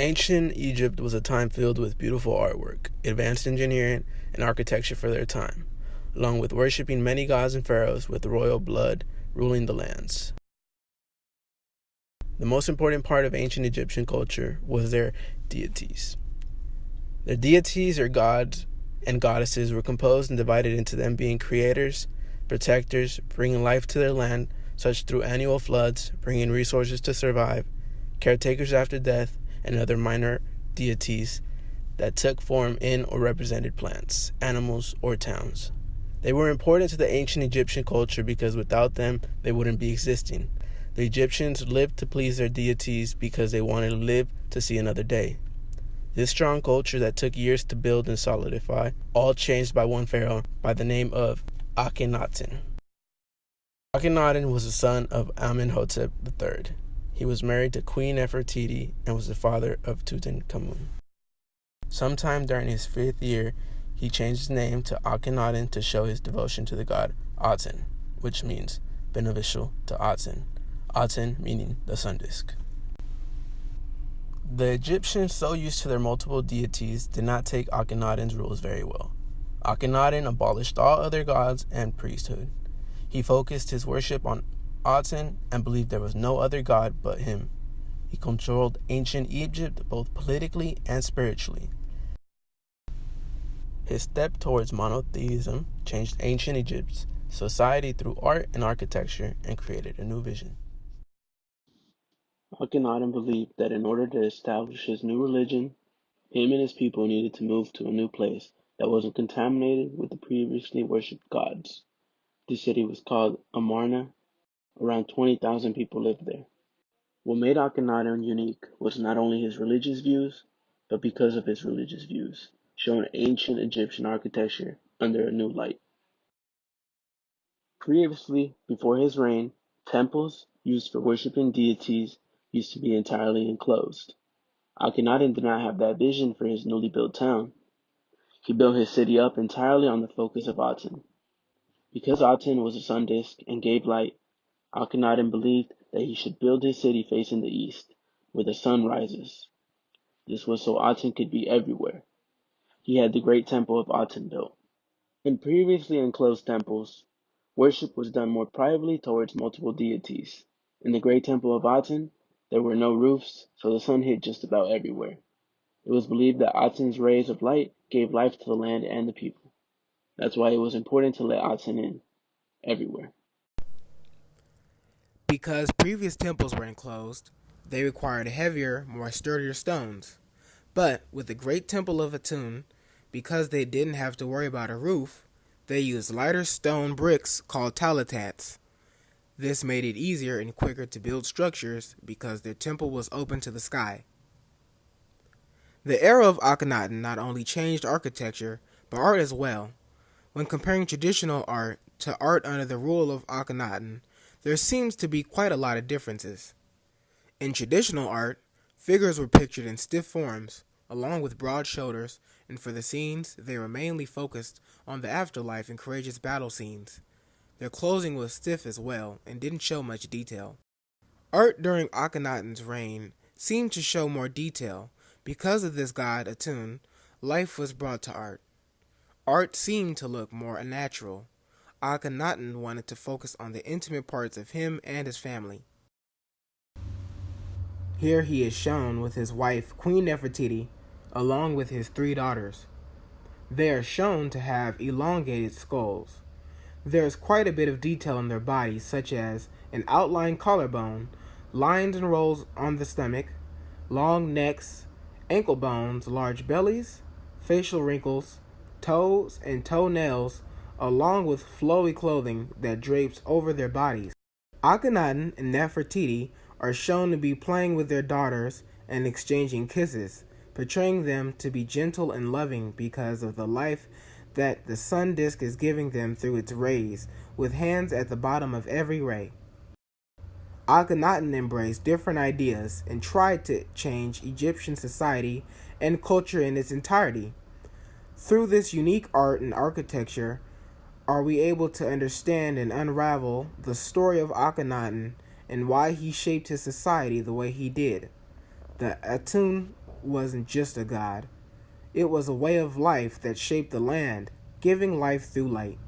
Ancient Egypt was a time filled with beautiful artwork, advanced engineering, and architecture for their time, along with worshipping many gods and pharaohs with royal blood ruling the lands. The most important part of ancient Egyptian culture was their deities. Their deities, or gods and goddesses, were composed and divided into them being creators, protectors, bringing life to their land, such through annual floods, bringing resources to survive, caretakers after death, and other minor deities that took form in or represented plants, animals, or towns. They were important to the ancient Egyptian culture because without them, they wouldn't be existing. The Egyptians lived to please their deities because they wanted to live to see another day. This strong culture that took years to build and solidify, all changed by one pharaoh by the name of Akhenaten. Akhenaten was the son of Amenhotep III. He was married to Queen Nefertiti and was the father of Tutankhamun. Sometime during his 5th year, he changed his name to Akhenaten to show his devotion to the god Aten, which means beneficial to Aten. Aten meaning the sun disk. The Egyptians, so used to their multiple deities, did not take Akhenaten's rules very well. Akhenaten abolished all other gods and priesthood. He focused his worship on Aten and believed there was no other god but him. He controlled ancient Egypt both politically and spiritually. His step towards monotheism changed ancient Egypt's society through art and architecture and created a new vision. Akhenaten believed that in order to establish his new religion, him and his people needed to move to a new place that wasn't contaminated with the previously worshipped gods. The city was called Amarna. Around 20,000 people lived there. What made Akhenaten unique was not only his religious views, but because of his religious views, showing ancient Egyptian architecture under a new light. Previously, before his reign, temples used for worshiping deities used to be entirely enclosed. Akhenaten did not have that vision for his newly built town. He built his city up entirely on the focus of Aten. Because Aten was a sun disk and gave light, Akhenaten believed that he should build his city facing the east, where the sun rises. This was so Aten could be everywhere. He had the great temple of Aten built. In previously enclosed temples, worship was done more privately towards multiple deities. In the great temple of Aten, there were no roofs, so the sun hit just about everywhere. It was believed that Aten's rays of light gave life to the land and the people. That's why it was important to let Aten in, everywhere. Because previous temples were enclosed, they required heavier, more sturdier stones. But with the great temple of Aten, because they didn't have to worry about a roof, they used lighter stone bricks called talatats. This made it easier and quicker to build structures because their temple was open to the sky. The era of Akhenaten not only changed architecture, but art as well. When comparing traditional art to art under the rule of Akhenaten, there seems to be quite a lot of differences. In traditional art, figures were pictured in stiff forms, along with broad shoulders, and for the scenes, they were mainly focused on the afterlife and courageous battle scenes. Their clothing was stiff as well, and didn't show much detail. Art during Akhenaten's reign seemed to show more detail. Because of this god Aten, life was brought to art. Art seemed to look more unnatural. Akhenaten wanted to focus on the intimate parts of him and his family. Here he is shown with his wife, Queen Nefertiti, along with his 3 daughters. They are shown to have elongated skulls. There is quite a bit of detail in their bodies, such as an outlined collarbone, lines and rolls on the stomach, long necks, ankle bones, large bellies, facial wrinkles, toes and toenails, along with flowy clothing that drapes over their bodies. Akhenaten and Nefertiti are shown to be playing with their daughters and exchanging kisses, portraying them to be gentle and loving because of the life that the sun disk is giving them through its rays, with hands at the bottom of every ray. Akhenaten embraced different ideas and tried to change Egyptian society and culture in its entirety. Through this unique art and architecture, are we able to understand and unravel the story of Akhenaten and why he shaped his society the way he did. The Aten wasn't just a god, it was a way of life that shaped the land, giving life through light.